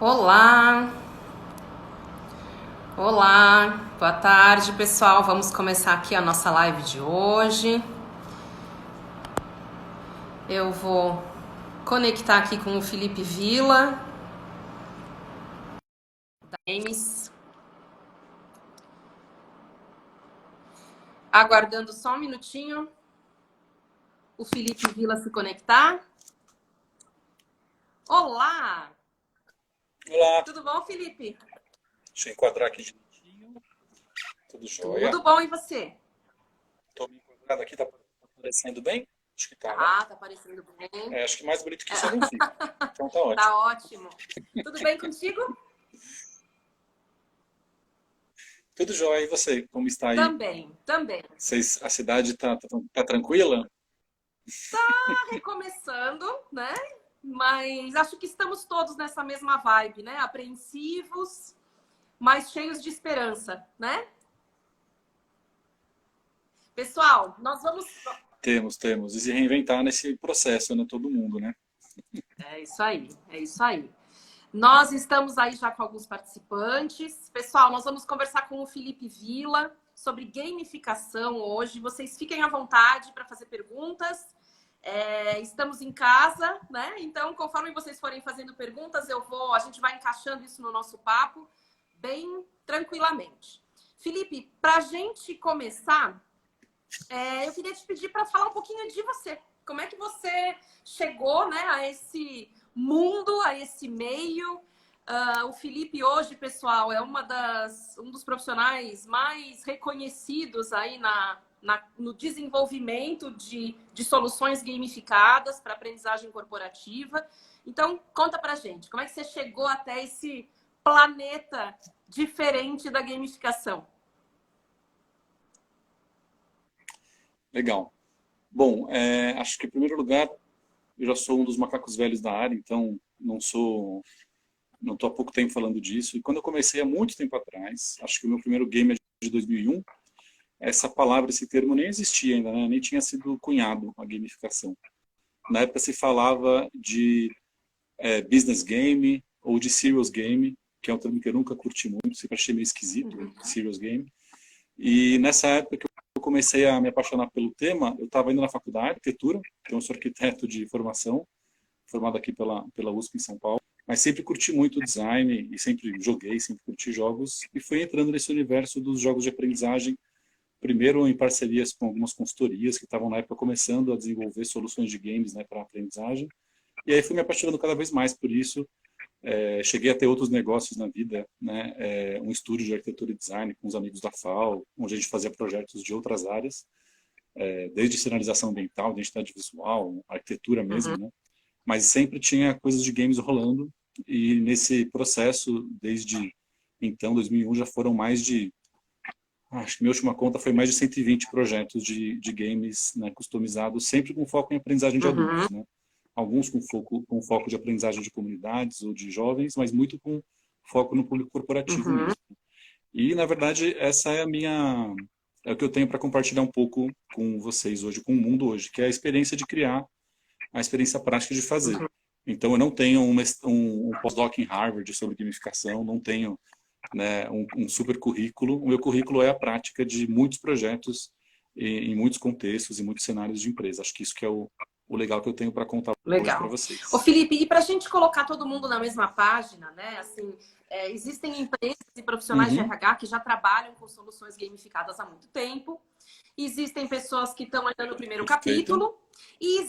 Olá, olá, boa tarde pessoal. Vamos começar aqui a nossa live de hoje. Eu vou conectar aqui com o Felipe Vila, da Games. Aguardando só um minutinho o Felipe Vila se conectar. Olá, Olá, tudo bom, Felipe? deixa eu enquadrar aqui direitinho. Tudo jóia? Tudo bom e você? Estou me enquadrando aqui, tá aparecendo bem? Acho que tá, né? Tá aparecendo bem. Acho que mais bonito que isso eu não fico. Então tá ótimo. Tá ótimo. Tudo bem contigo? Tudo jóia. E você? Como está aí? Também, também. A cidade tá tranquila? Recomeçando, né? Mas acho que estamos todos nessa mesma vibe, né? Apreensivos, mas cheios de esperança, né? Pessoal, nós vamos. Temos. E se reinventar nesse processo, né? Todo mundo, né? É isso aí, é isso aí. Nós estamos aí já com alguns participantes. Pessoal, nós vamos conversar com o Felipe Vila sobre gamificação hoje. Vocês fiquem à vontade para fazer perguntas. Estamos em casa, né? Então, conforme vocês forem fazendo perguntas, a gente vai encaixando isso no nosso papo bem tranquilamente. Felipe, para a gente começar, eu queria te pedir para falar um pouquinho de você. Como é que você chegou, né, a esse mundo, a esse meio? O Felipe hoje, pessoal, é um dos profissionais mais reconhecidos aí no desenvolvimento de soluções gamificadas para aprendizagem corporativa. Então, conta pra gente, como é que você chegou até esse planeta diferente da gamificação? Legal. Bom, acho que em primeiro lugar, eu já sou um dos macacos velhos da área, então não estou há pouco tempo falando disso. E quando eu comecei há muito tempo atrás, acho que o meu primeiro game é de 2001, essa palavra, esse termo nem existia ainda, né? Nem tinha sido cunhado a gamificação. Na época se falava de business game ou de serious game, que é um termo que eu nunca curti muito, sempre achei meio esquisito, serious game. E nessa época que eu comecei a me apaixonar pelo tema, eu estava indo na faculdade de arquitetura, então eu sou arquiteto de formação, formado aqui pela USP em São Paulo, mas sempre curti muito design e sempre joguei, sempre curti jogos e fui entrando nesse universo dos jogos de aprendizagem, primeiro em parcerias com algumas consultorias que estavam na época começando a desenvolver soluções de games, né, para aprendizagem. E aí fui me apaixonando cada vez mais por isso. Cheguei a ter outros negócios na vida, né? Um estúdio de arquitetura e design com os amigos da FAO, onde a gente fazia projetos de outras áreas, desde sinalização ambiental, identidade visual, arquitetura mesmo, né? Mas sempre tinha coisas de games rolando. E nesse processo, desde então, 2001, já foram mais de acho que minha última conta foi mais de 120 projetos de games, né, customizados, sempre com foco em aprendizagem de Uhum, adultos, né? Alguns com foco de aprendizagem de comunidades ou de jovens, mas muito com foco no público corporativo uhum. mesmo. E, na verdade, essa é é o que eu tenho para compartilhar um pouco com vocês hoje, com o mundo hoje, que é a experiência de criar, a experiência prática de fazer. Então, eu não tenho um pós-doc em Harvard sobre gamificação, não tenho, né, um super currículo. O meu currículo é a prática de muitos projetos em muitos contextos, em muitos cenários de empresa. Acho que isso que é o legal que eu tenho para contar hoje para Legal. Ô, vocês. Felipe, e para a gente colocar todo mundo na mesma página, né? Assim, existem empresas e profissionais de Uhum, RH que já trabalham com soluções gamificadas há muito tempo. Existem pessoas que estão ainda no primeiro perfeito. capítulo. E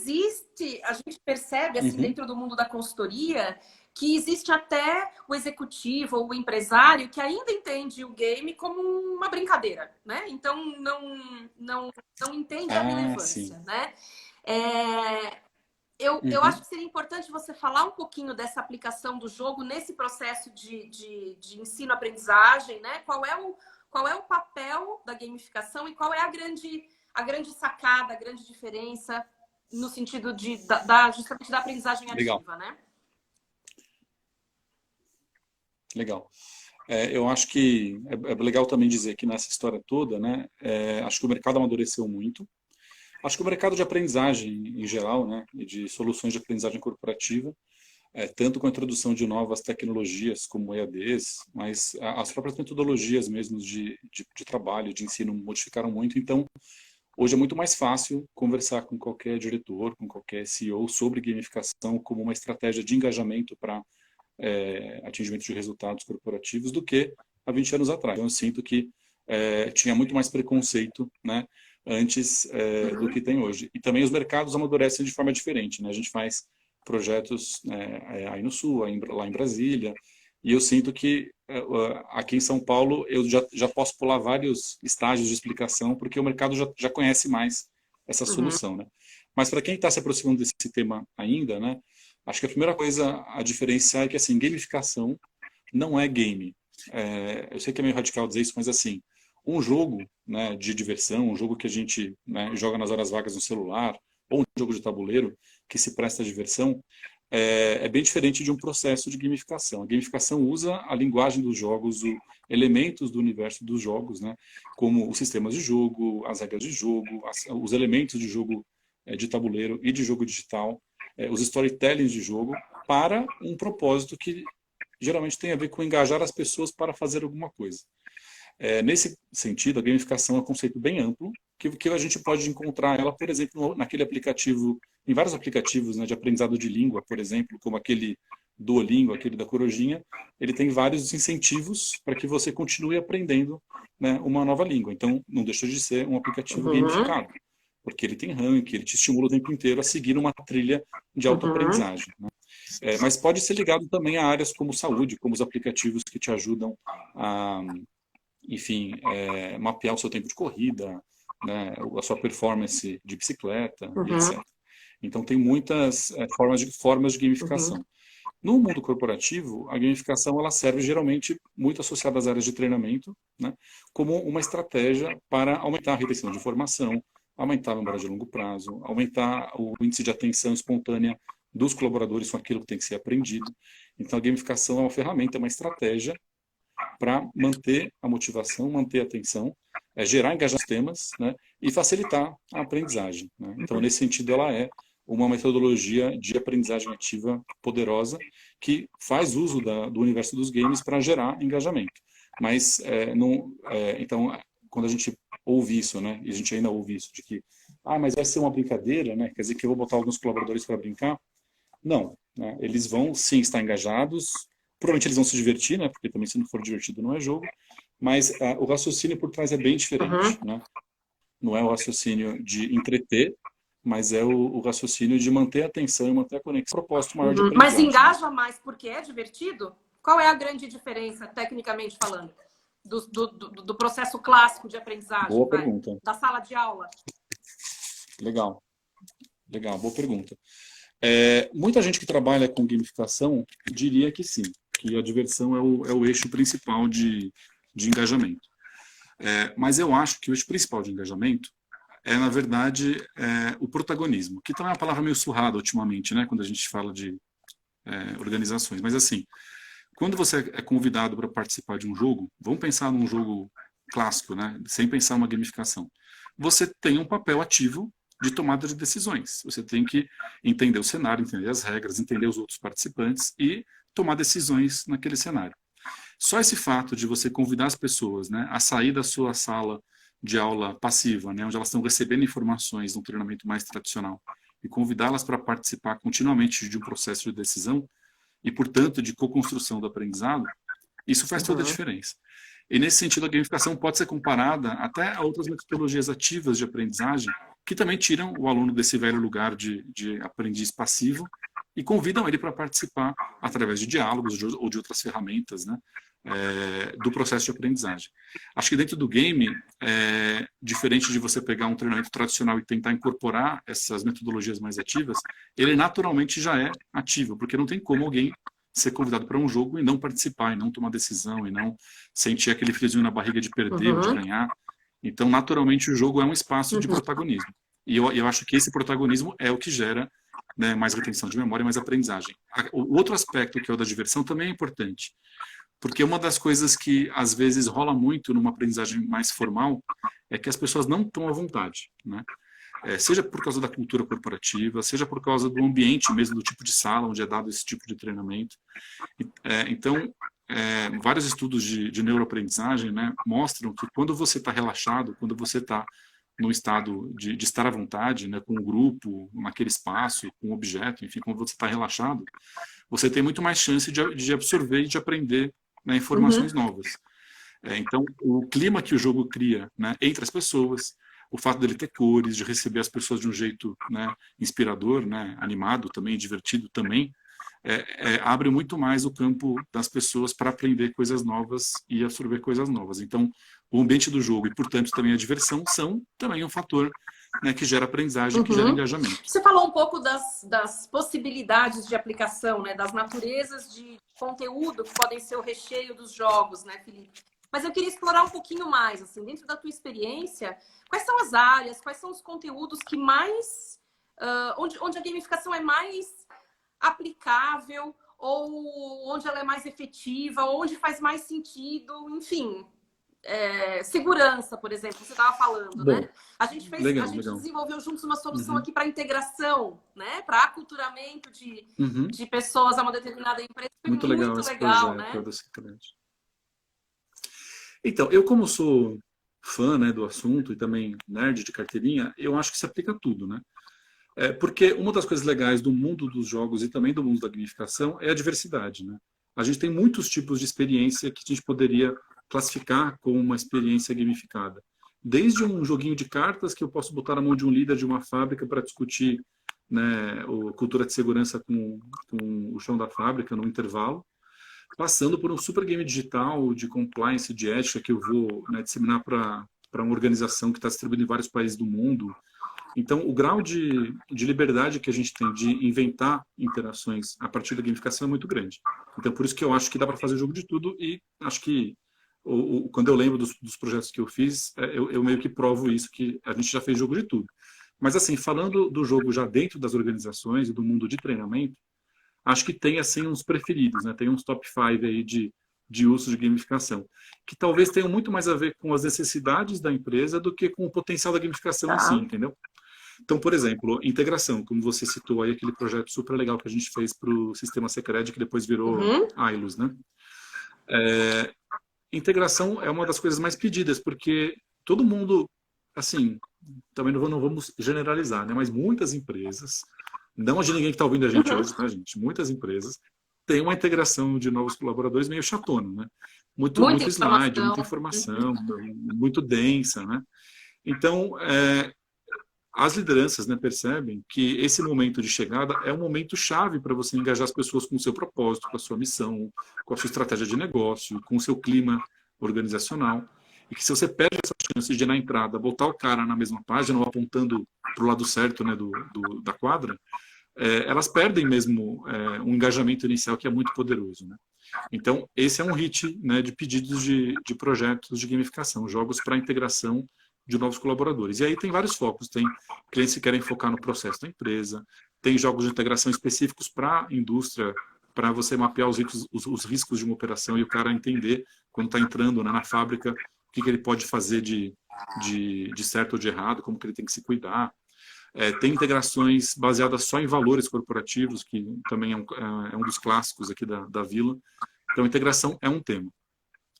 a gente percebe, assim, Uhum. dentro do mundo da consultoria, que existe até o executivo ou o empresário que ainda entende o game como uma brincadeira, né? Então, não entende a Ah, sim. relevância, né? É, eu acho Uhum. que seria importante você falar um pouquinho dessa aplicação do jogo nesse processo de ensino-aprendizagem, né? Qual é o papel da gamificação e qual é a grande sacada, a grande diferença no sentido justamente da aprendizagem Legal, ativa, né? legal. Eu acho que é legal também dizer que nessa história toda, né, acho que o mercado amadureceu muito. Acho que o mercado de aprendizagem em geral, né, e de soluções de aprendizagem corporativa, tanto com a introdução de novas tecnologias como EADs, mas as próprias metodologias mesmo de trabalho, de ensino, modificaram muito. Então, hoje é muito mais fácil conversar com qualquer diretor, com qualquer CEO sobre gamificação como uma estratégia de engajamento para atingimento de resultados corporativos do que há 20 anos atrás. Então, eu sinto que tinha muito mais preconceito, né, antes do que tem hoje. E também os mercados amadurecem de forma diferente, né? A gente faz projetos aí no Sul, lá em Brasília, e eu sinto que aqui em São Paulo eu já posso pular vários estágios de explicação, porque o mercado já conhece mais essa solução, né? Mas para quem está se aproximando desse tema ainda, né, acho que a primeira coisa a diferenciar é que assim, gamificação não é game. Eu sei que é meio radical dizer isso, mas assim, um jogo, né, de diversão, um jogo que a gente, né, joga nas horas vagas no celular, ou um jogo de tabuleiro que se presta à diversão, bem diferente de um processo de gamificação. A gamificação usa a linguagem dos jogos, elementos do universo dos jogos, né, como os sistemas de jogo, as regras de jogo, os elementos de jogo de tabuleiro e de jogo digital, os storytellings de jogo, para um propósito que geralmente tem a ver com engajar as pessoas para fazer alguma coisa. Nesse sentido, a gamificação é um conceito bem amplo, que a gente pode encontrar ela, por exemplo, naquele aplicativo, em vários aplicativos, né, de aprendizado de língua, por exemplo, como aquele Duolingo, aquele da Corujinha, ele tem vários incentivos para que você continue aprendendo, né, uma nova língua. Então, não deixa de ser um aplicativo gamificado, porque ele tem ranking, ele te estimula o tempo inteiro a seguir uma trilha de autoaprendizagem, né? Mas pode ser ligado também a áreas como saúde, como os aplicativos que te ajudam a, enfim, mapear o seu tempo de corrida, né, a sua performance de bicicleta, e etc. Então, tem muitas formas de gamificação. No mundo corporativo, a gamificação ela serve geralmente muito associada às áreas de treinamento, né, como uma estratégia para aumentar a retenção de informação, aumentar a memória de longo prazo, aumentar o índice de atenção espontânea dos colaboradores com aquilo que tem que ser aprendido. Então, a gamificação é uma ferramenta, é uma estratégia para manter a motivação, manter a atenção, gerar engajamento nos temas, né, e facilitar a aprendizagem, né? Então, nesse sentido, ela é uma metodologia de aprendizagem ativa poderosa que faz uso do universo dos games para gerar engajamento. Mas, então, quando a gente ouve isso, né, e a gente ainda ouve isso, de que, mas vai ser uma brincadeira, né, quer dizer que eu vou botar alguns colaboradores para brincar? Não, né, eles vão sim estar engajados, provavelmente eles vão se divertir, né, porque também se não for divertido não é jogo, mas o raciocínio por trás é bem diferente, né? Não é o raciocínio de entreter, mas é o raciocínio de manter a atenção e manter a conexão. Propósito maior de aprendizagem. Mas engaja mais porque é divertido? Qual é a grande diferença, tecnicamente falando, do processo clássico de aprendizagem? Boa pergunta. Da sala de aula? Legal, boa pergunta. Muita gente que trabalha com gamificação diria que sim, que a diversão é o eixo principal de engajamento. Mas eu acho que o eixo principal de engajamento na verdade, o protagonismo, que também é uma palavra meio surrada ultimamente, né, quando a gente fala de organizações. Mas assim, quando você é convidado para participar de um jogo, vamos pensar num jogo clássico, né, sem pensar numa gamificação. Você tem um papel ativo de tomada de decisões. Você tem que entender o cenário, entender as regras, entender os outros participantes e tomar decisões naquele cenário. Só esse fato de você convidar as pessoas, né, a sair da sua sala de aula passiva, né, onde elas estão recebendo informações num treinamento mais tradicional, e convidá-las para participar continuamente de um processo de decisão e, portanto, de co-construção do aprendizado, isso faz toda a diferença. E, nesse sentido, a gamificação pode ser comparada até a outras metodologias ativas de aprendizagem que também tiram o aluno desse velho lugar de aprendiz passivo e convidam ele para participar através de diálogos ou de outras ferramentas, né, do processo de aprendizagem. Acho que dentro do game, diferente de você pegar um treinamento tradicional e tentar incorporar essas metodologias mais ativas, ele naturalmente já é ativo, porque não tem como alguém ser convidado para um jogo e não participar, e não tomar decisão, e não sentir aquele friozinho na barriga de perder ou de ganhar. Então, naturalmente, o jogo é um espaço de protagonismo. E eu acho que esse protagonismo é o que gera, né, mais retenção de memória e mais aprendizagem. O outro aspecto, que é o da diversão, também é importante. Porque uma das coisas que, às vezes, rola muito numa aprendizagem mais formal é que as pessoas não estão à vontade, né? seja por causa da cultura corporativa, seja por causa do ambiente mesmo, do tipo de sala onde é dado esse tipo de treinamento. Então, vários estudos de neuroaprendizagem, né, mostram que quando você está relaxado, quando você está num estado de estar à vontade, né, com o grupo, naquele espaço, com o objeto, enfim, quando você está relaxado, você tem muito mais chance de absorver e de aprender, né, informações novas. Então, o clima que o jogo cria, né, entre as pessoas, o fato dele ter cores, de receber as pessoas de um jeito, né, inspirador, né, animado também, divertido também, abre muito mais o campo das pessoas para aprender coisas novas e absorver coisas novas. Então, o ambiente do jogo e, portanto, também a diversão são também um fator, né, que gera aprendizagem, que gera engajamento. Você falou um pouco das possibilidades de aplicação, né, das naturezas de conteúdo que podem ser o recheio dos jogos, né, Felipe? Mas eu queria explorar um pouquinho mais, assim, dentro da tua experiência, quais são as áreas, quais são os conteúdos que mais... onde a gamificação é mais aplicável, ou onde ela é mais efetiva, ou onde faz mais sentido, enfim... segurança, por exemplo, você estava falando, né? A gente desenvolveu juntos uma solução aqui para integração, né? Para aculturamento de pessoas a uma determinada empresa. Foi muito legal esse projeto, né? Então, eu como sou fã, né, do assunto e também nerd de carteirinha, eu acho que se aplica a tudo, né? Porque uma das coisas legais do mundo dos jogos e também do mundo da gamificação é a diversidade, né? A gente tem muitos tipos de experiência que a gente poderia classificar como uma experiência gamificada. Desde um joguinho de cartas que eu posso botar na mão de um líder de uma fábrica para discutir, né, a cultura de segurança com o chão da fábrica no intervalo, passando por um super game digital de compliance, de ética que eu vou, né, disseminar para uma organização que está distribuída em vários países do mundo. Então, o grau de liberdade que a gente tem de inventar interações a partir da gamificação é muito grande. Então, por isso que eu acho que dá para fazer jogo de tudo e acho que quando eu lembro dos projetos que eu fiz, eu meio que provo isso, que a gente já fez jogo de tudo. Mas, assim, falando do jogo já dentro das organizações e do mundo de treinamento, acho que tem, assim, uns preferidos, né? Tem uns top 5 aí de uso de gamificação, que talvez tenham muito mais a ver com as necessidades da empresa do que com o potencial da gamificação em si, entendeu? Então, por exemplo, integração, como você citou aí, aquele projeto super legal que a gente fez para o Sistema Sicredi, que depois virou Ailus, né? Integração é uma das coisas mais pedidas, porque todo mundo, assim, também não vamos generalizar, né? Mas muitas empresas, não de ninguém que está ouvindo a gente hoje, tá, gente? Muitas empresas têm uma integração de novos colaboradores meio chatona, né? Muito slide, muita informação, muito densa, né? Então, as lideranças, né, percebem que esse momento de chegada é um momento chave para você engajar as pessoas com o seu propósito, com a sua missão, com a sua estratégia de negócio, com o seu clima organizacional. E que se você perde essa chance de, na entrada, botar o cara na mesma página ou apontando para o lado certo, né, da quadra, elas perdem mesmo um engajamento inicial que é muito poderoso, né? Então, esse é um hit, né, de pedidos de projetos de gamificação, jogos para integração de novos colaboradores. E aí tem vários focos. Tem clientes que querem focar no processo da empresa, tem jogos de integração específicos para a indústria, para você mapear os riscos de uma operação e o cara entender, quando está entrando, né, na fábrica, o que ele pode fazer de certo ou de errado, como que ele tem que se cuidar. Tem integrações baseadas só em valores corporativos, que também é um dos clássicos aqui da Vila. Então, integração é um tema.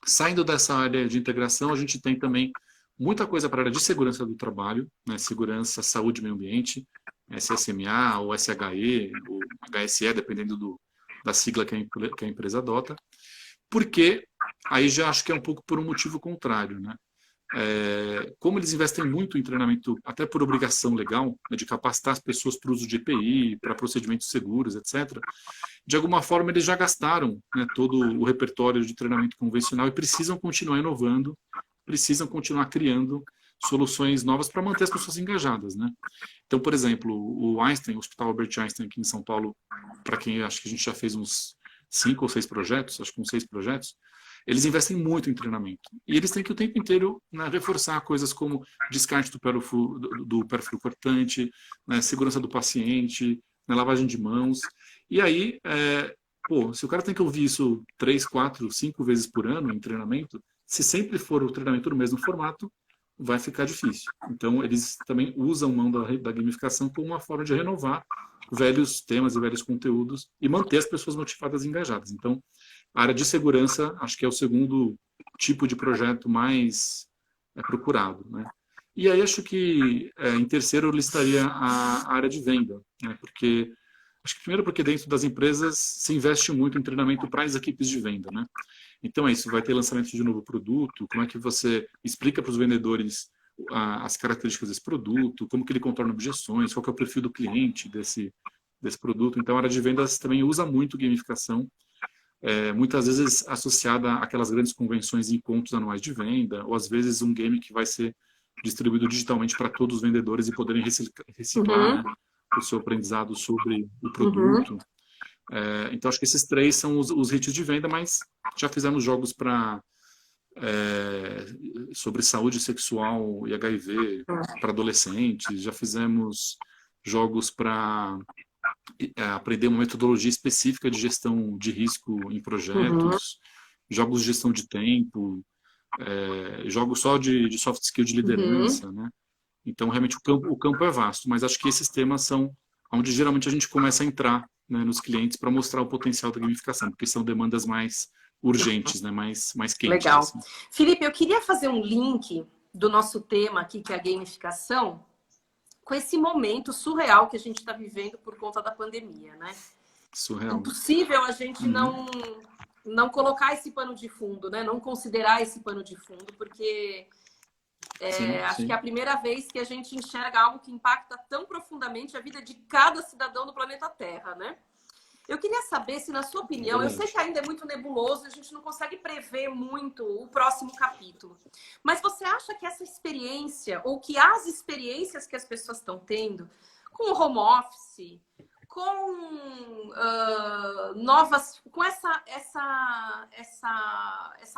Saindo dessa área de integração, a gente tem também muita coisa para a área de segurança do trabalho, né? Segurança, saúde e meio ambiente, SSMA, ou SHE, ou HSE, dependendo da sigla que a empresa adota. Porque aí já acho que é um pouco por um motivo contrário, né? Como eles investem muito em treinamento, até por obrigação legal, né, de capacitar as pessoas para o uso de EPI, para procedimentos seguros, etc., de alguma forma eles já gastaram, né, todo o repertório de treinamento convencional e precisam continuar inovando, precisam continuar criando soluções novas para manter as pessoas engajadas, né? Então, por exemplo, o Einstein, o Hospital Albert Einstein aqui em São Paulo, para quem acho que a gente já fez uns 5 ou 6 projetos, acho que uns 6 projetos, eles investem muito em treinamento. E eles têm que o tempo inteiro, né, reforçar coisas como descarte do perfil cortante, né, segurança do paciente, né, lavagem de mãos. E aí, se o cara tem que ouvir isso 3, 4, 5 vezes por ano em treinamento, se sempre for o treinamento no mesmo formato, vai ficar difícil. Então, eles também usam mão da gamificação como uma forma de renovar velhos temas e velhos conteúdos e manter as pessoas motivadas e engajadas. Então, a área de segurança, acho que é o segundo tipo de projeto mais procurado, né? E aí acho que em terceiro eu listaria a área de venda, né? Porque acho que primeiro porque dentro das empresas se investe muito em treinamento para as equipes de venda, né? Então é isso, vai ter lançamento de um novo produto, como é que você explica para os vendedores as características desse produto, como que ele contorna objeções, qual que é o perfil do cliente desse produto. Então a área de vendas também usa muito gamificação, muitas vezes associada àquelas grandes convenções e encontros anuais de venda, ou às vezes um game que vai ser distribuído digitalmente para todos os vendedores e poderem reciclar, né, o seu aprendizado sobre o produto. Então, acho que esses três são os hits de venda, mas já fizemos jogos sobre saúde sexual e HIV para adolescentes, já fizemos jogos para aprender uma metodologia específica de gestão de risco em projetos, jogos de gestão de tempo, jogos só de soft skill de liderança, né? Então, realmente, o campo é vasto, mas acho que esses temas são onde geralmente a gente começa a entrar, né, nos clientes para mostrar o potencial da gamificação, porque são demandas mais urgentes, né, mais quentes. Legal. Assim. Felipe, eu queria fazer um link do nosso tema aqui, que é a gamificação, com esse momento surreal que a gente está vivendo por conta da pandemia, né? Surreal. Impossível a gente não colocar esse pano de fundo, né? Não considerar esse pano de fundo, porque acho que é a primeira vez que a gente enxerga algo que impacta tão profundamente a vida de cada cidadão do planeta Terra, né? Eu queria saber se, na sua opinião, eu sei que ainda é muito nebuloso, a gente não consegue prever muito o próximo capítulo, mas você acha que essa experiência, ou que as experiências que as pessoas estão tendo com o home office, com com essa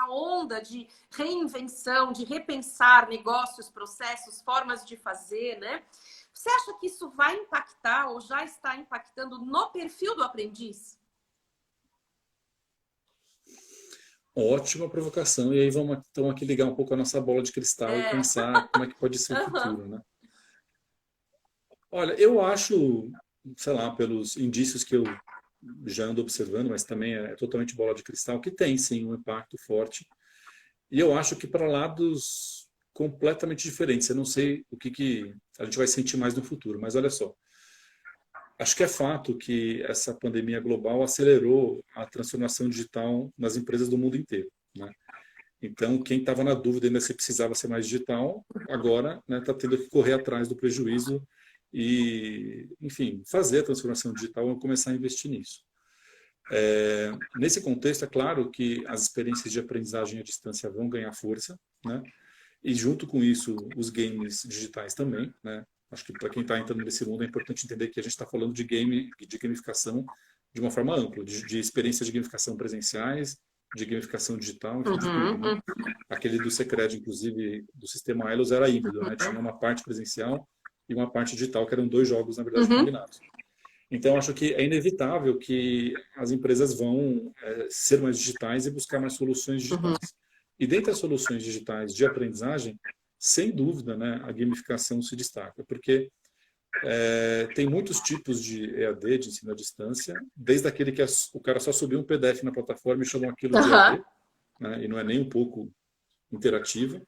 onda de reinvenção, de repensar negócios, processos, formas de fazer, né? Você acha que isso vai impactar ou já está impactando no perfil do aprendiz? Ótima provocação. E aí vamos então aqui ligar um pouco a nossa bola de cristal e pensar como é que pode ser o futuro, né? Olha, eu acho, sei lá, pelos indícios que eu já ando observando, mas também é totalmente bola de cristal, que tem sim um impacto forte. E eu acho que para lados completamente diferentes. Eu não sei o que a gente vai sentir mais no futuro, mas olha só. Acho que é fato que essa pandemia global acelerou a transformação digital nas empresas do mundo inteiro, né? Então, quem estava na dúvida ainda se precisava ser mais digital, agora está tendo que correr atrás do prejuízo e, enfim, fazer a transformação digital e começar a investir nisso. Nesse contexto, é claro que as experiências de aprendizagem à distância vão ganhar força, né? E junto com isso, os games digitais também, né? Acho que para quem está entrando nesse mundo é importante entender que a gente está falando de gamificação de uma forma ampla, de experiências de gamificação presenciais, de gamificação digital, enfim, de tudo, né? Aquele do Sicredi, inclusive, do sistema Elos era híbrido, né? Tinha uma parte presencial e uma parte digital, que eram 2 jogos, na verdade, combinados. Então, acho que é inevitável que as empresas vão ser mais digitais e buscar mais soluções digitais. E dentre as soluções digitais de aprendizagem, sem dúvida, né, a gamificação se destaca, porque tem muitos tipos de EAD, de ensino à distância, desde aquele que o cara só subiu um PDF na plataforma e chamou aquilo de EAD, né, e não é nem um pouco interativa,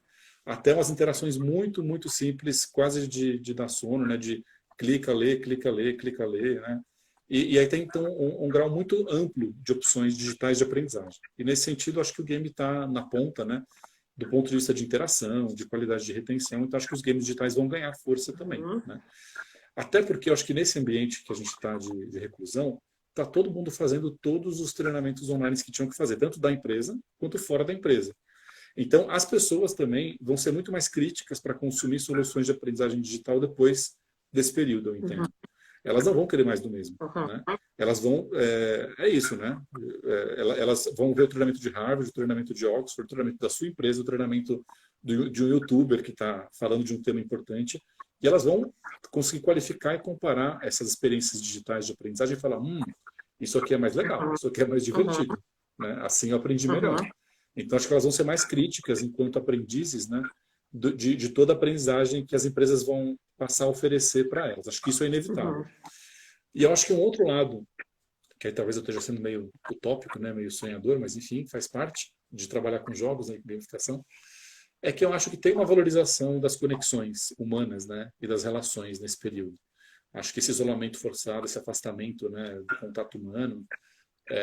até umas interações muito, muito simples, quase de dar sono, né, de clica, lê, clica, lê, clica, lê, né? E aí tem, então, um grau muito amplo de opções digitais de aprendizagem. E nesse sentido, acho que o game está na ponta, né? Do ponto de vista de interação, de qualidade de retenção. Então, acho que os games digitais vão ganhar força também, né? Até porque eu acho que nesse ambiente que a gente está de reclusão, está todo mundo fazendo todos os treinamentos online que tinham que fazer, tanto da empresa quanto fora da empresa. Então, as pessoas também vão ser muito mais críticas para consumir soluções de aprendizagem digital depois desse período, eu entendo. Elas não vão querer mais do mesmo, né? Elas vão... É isso, né? Elas vão ver o treinamento de Harvard, o treinamento de Oxford, o treinamento da sua empresa, o treinamento de um youtuber que está falando de um tema importante, e elas vão conseguir qualificar e comparar essas experiências digitais de aprendizagem e falar, isso aqui é mais legal, isso aqui é mais divertido, né? Assim eu aprendi melhor. Então, acho que elas vão ser mais críticas enquanto aprendizes, né, de toda a aprendizagem que as empresas vão passar a oferecer para elas. Acho que isso é inevitável. E eu acho que um outro lado, que aí talvez eu esteja sendo meio utópico, né, meio sonhador, mas enfim, faz parte de trabalhar com jogos, né, gamificação, é que eu acho que tem uma valorização das conexões humanas, né, e das relações nesse período. Acho que esse isolamento forçado, esse afastamento, né, do contato humano,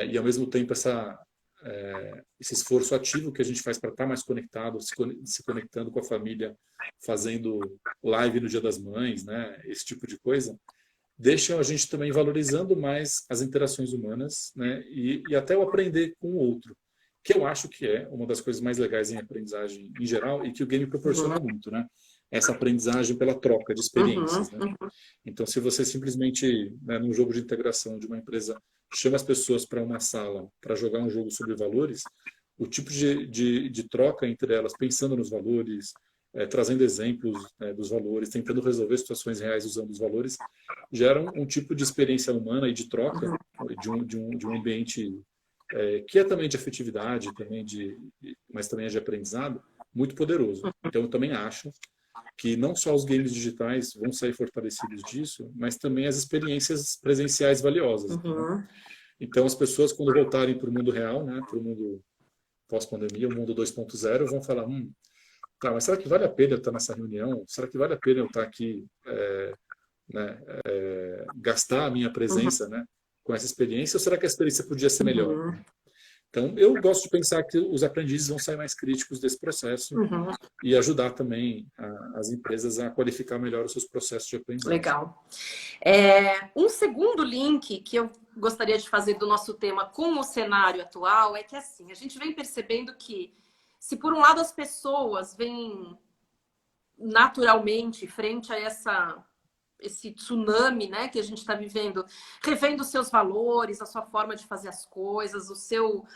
e ao mesmo tempo esse esforço ativo que a gente faz para estar mais conectado, se conectando com a família, fazendo live no Dia das Mães, né, esse tipo de coisa, deixam a gente também valorizando mais as interações humanas, né, e até o aprender com o outro, que eu acho que é uma das coisas mais legais em aprendizagem em geral e que o game proporciona muito, né? Essa aprendizagem pela troca de experiências, né? Então, se você simplesmente, né, num jogo de integração de uma empresa, chama as pessoas para uma sala para jogar um jogo sobre valores, o tipo de troca entre elas, pensando nos valores, trazendo exemplos, né, dos valores, tentando resolver situações reais usando os valores, gera um tipo de experiência humana e de troca de um ambiente que é também de afetividade, mas também é de aprendizado, muito poderoso. Então, eu também acho que não só os games digitais vão sair fortalecidos disso, mas também as experiências presenciais valiosas. Né? Então, as pessoas, quando voltarem para o mundo real, né, para o mundo pós-pandemia, o mundo 2.0, vão falar, tá, mas será que vale a pena eu estar nessa reunião? Será que vale a pena eu estar aqui, né, gastar a minha presença, né, com essa experiência, ou será que a experiência podia ser melhor? Então, eu gosto de pensar que os aprendizes vão sair mais críticos desse processo e ajudar também as empresas a qualificar melhor os seus processos de aprendizagem. Legal. Um segundo link que eu gostaria de fazer do nosso tema com o cenário atual é que, assim, a gente vem percebendo que, se por um lado as pessoas vêm naturalmente frente a esse tsunami, né, que a gente está vivendo, revendo os seus valores, a sua forma de fazer as coisas,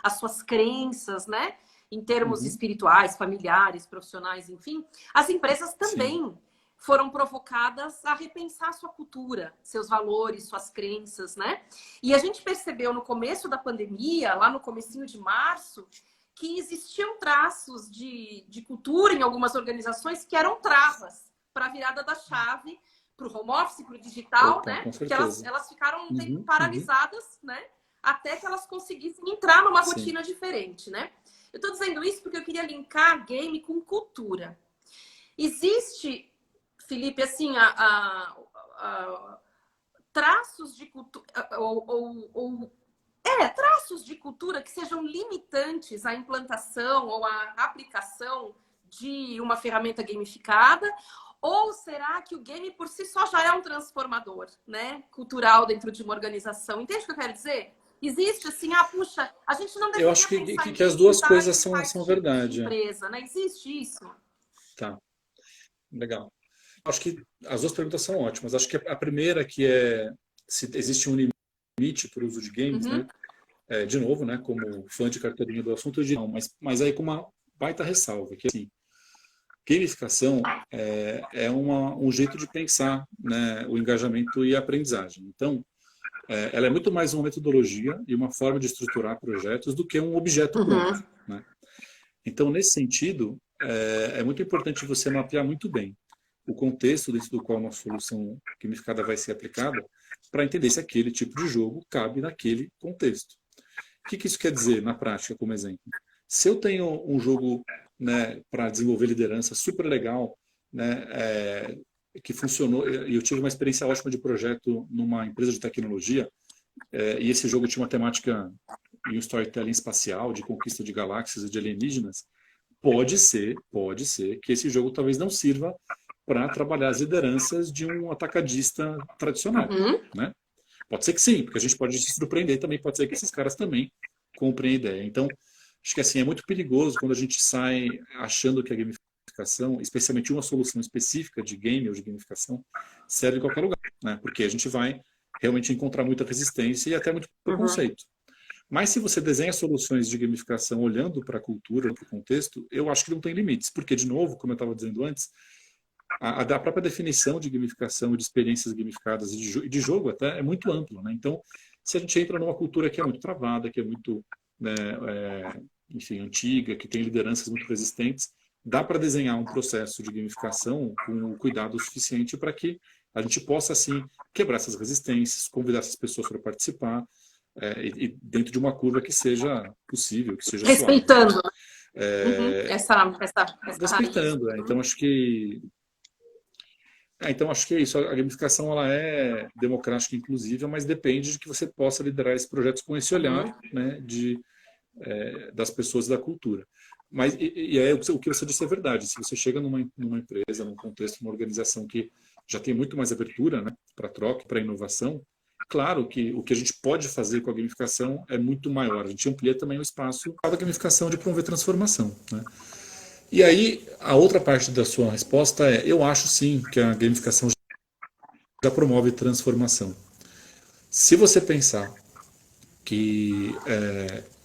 as suas crenças, né, em termos espirituais, familiares, profissionais, enfim, as empresas também foram provocadas a repensar sua cultura, seus valores, suas crenças, né? E a gente percebeu no começo da pandemia, lá no comecinho de março, que existiam traços de cultura em algumas organizações que eram travas para a virada da chave para o home office, para o digital, né? Porque elas ficaram um tempo paralisadas, né? Até que elas conseguissem entrar numa rotina diferente, né? Eu estou dizendo isso porque eu queria linkar game com cultura. Existe, Felipe, assim, traços de cultura traços de cultura que sejam limitantes à implantação ou à aplicação de uma ferramenta gamificada. Ou será que o game por si só já é um transformador, né, cultural dentro de uma organização? Entende o que eu quero dizer? Existe assim, puxa, a gente não deveria. Eu acho que as duas coisas são verdade. Empresa, né? Existe isso? Tá, legal. Acho que as duas perguntas são ótimas. Acho que a primeira, que é se existe um limite para o uso de games, né? De novo, né, como fã de carteirinha do assunto, eu digo não, mas aí com uma baita ressalva, que assim, gamificação é um jeito de pensar, né, o engajamento e a aprendizagem. Então, ela é muito mais uma metodologia e uma forma de estruturar projetos do que um objeto pronto. Né? Então, nesse sentido, é muito importante você mapear muito bem o contexto dentro do qual uma solução gamificada vai ser aplicada para entender se aquele tipo de jogo cabe naquele contexto. O que isso quer dizer na prática, como exemplo? Se eu tenho um jogo, né, para desenvolver liderança super legal, né, que funcionou, e eu tive uma experiência ótima de projeto numa empresa de tecnologia, e esse jogo tinha uma temática e um storytelling espacial, de conquista de galáxias e de alienígenas, pode ser que esse jogo talvez não sirva para trabalhar as lideranças de um atacadista tradicional, né? Pode ser que sim, porque a gente pode se surpreender também, pode ser que esses caras também comprem a ideia. Então, acho que assim, é muito perigoso quando a gente sai achando que a gamificação, especialmente uma solução específica de game ou de gamificação, serve em qualquer lugar, né? Porque a gente vai realmente encontrar muita resistência e até muito preconceito. Mas se você desenha soluções de gamificação olhando para a cultura, para o contexto, eu acho que não tem limites. Porque, de novo, como eu estava dizendo antes, a própria definição de gamificação e de experiências gamificadas e de jogo até é muito amplo, né? Então, se a gente entra numa cultura que é muito travada, que é muito, né, enfim, antiga, que tem lideranças muito resistentes, dá para desenhar um processo de gamificação com o cuidado suficiente para que a gente possa, assim, quebrar essas resistências, convidar essas pessoas para participar, e dentro de uma curva que seja possível, que seja suave. Respeitando, né? É, Essa raiz. respeitando, então acho que então acho que é isso. A gamificação ela é democrática e inclusiva, mas depende de que você possa liderar esses projetos com esse olhar, né, das pessoas e da cultura. Mas o que você disse é verdade. Se você chega numa empresa, num contexto, numa organização que já tem muito mais abertura, né, para troca, para inovação, claro que o que a gente pode fazer com a gamificação é muito maior. A gente amplia também o espaço da gamificação de promover transformação, né? E aí, a outra parte da sua resposta é: eu acho sim que a gamificação já promove transformação. Se você pensar que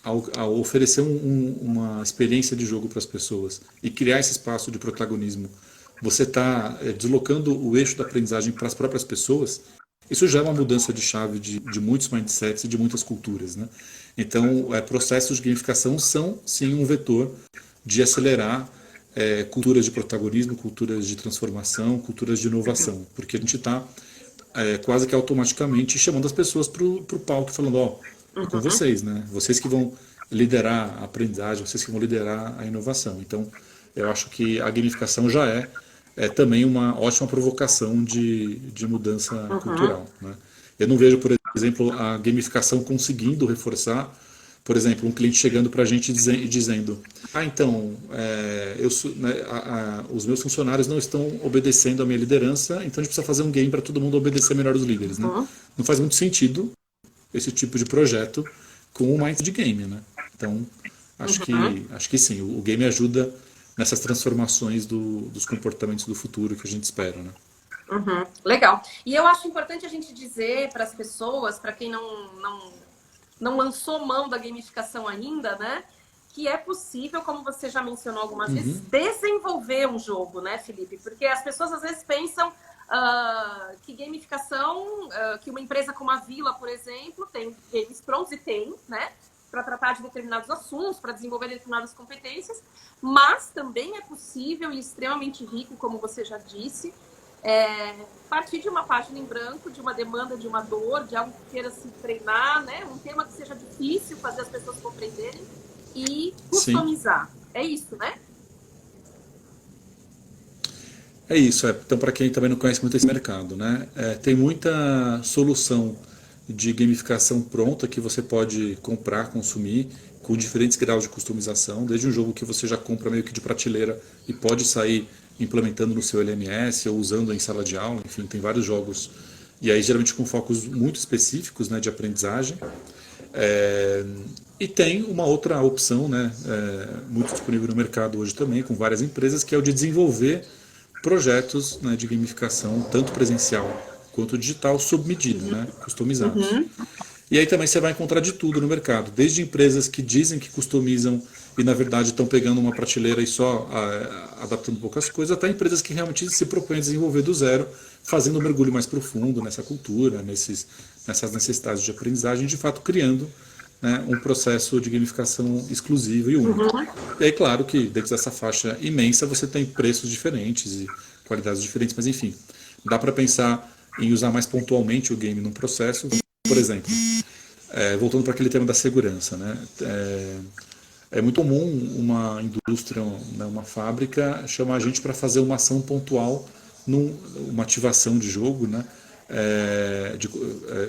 ao oferecer uma experiência de jogo para as pessoas e criar esse espaço de protagonismo, você está deslocando o eixo da aprendizagem para as próprias pessoas, isso já é uma mudança de chave de muitos mindsets e de muitas culturas, né? Então, processos de gamificação são, sim, um vetor de acelerar culturas de protagonismo, culturas de transformação, culturas de inovação, porque a gente está quase que automaticamente chamando as pessoas para o palco, falando: ó, é com vocês, né? Vocês que vão liderar a aprendizagem, vocês que vão liderar a inovação. Então, eu acho que a gamificação já é também uma ótima provocação de mudança cultural, né? Eu não vejo, por exemplo, a gamificação conseguindo reforçar, por exemplo, um cliente chegando para a gente e dizendo: então, né, os meus funcionários não estão obedecendo a minha liderança, então a gente precisa fazer um game para todo mundo obedecer melhor os líderes, né? Não faz muito sentido esse tipo de projeto com o mindset de game, né? Então, acho que sim, o game ajuda nessas transformações dos comportamentos do futuro que a gente espera, né? Legal. E eu acho importante a gente dizer para as pessoas, para quem não lançou mão da gamificação ainda, né? Que é possível, como você já mencionou algumas vezes, desenvolver um jogo, né, Felipe? Porque as pessoas às vezes pensam que gamificação, que uma empresa como a Vila, por exemplo, tem games prontos, e tem, né? Para tratar de determinados assuntos, para desenvolver determinadas competências, mas também é possível e extremamente rico, como você já disse, partir de uma página em branco, de uma demanda, de uma dor, de algo que queira se treinar, né? Um tema que seja difícil fazer as pessoas compreenderem e customizar. Sim. É isso, né? É isso. Então, para quem também não conhece muito esse mercado, né? Tem muita solução de gamificação pronta que você pode comprar, consumir, com diferentes graus de customização, desde um jogo que você já compra meio que de prateleira e pode sair implementando no seu LMS ou usando em sala de aula, enfim, tem vários jogos, e aí geralmente com focos muito específicos, né, de aprendizagem. E tem uma outra opção, né, muito disponível no mercado hoje também, com várias empresas, que é o de desenvolver projetos, né, de gamificação, tanto presencial quanto digital, sob medida, né, customizados. E aí também você vai encontrar de tudo no mercado, desde empresas que dizem que customizam e na verdade estão pegando uma prateleira e só adaptando poucas coisas, até empresas que realmente se propõem a desenvolver do zero, fazendo um mergulho mais profundo nessa cultura, nessas necessidades de aprendizagem, de fato criando, né, um processo de gamificação exclusivo e único. E aí, claro que dentro dessa faixa imensa você tem preços diferentes e qualidades diferentes, mas enfim, dá para pensar em usar mais pontualmente o game num processo. Por exemplo, voltando para aquele tema da segurança, né? É muito comum uma indústria, né, uma fábrica, chamar a gente para fazer uma ação pontual, uma ativação de jogo, né?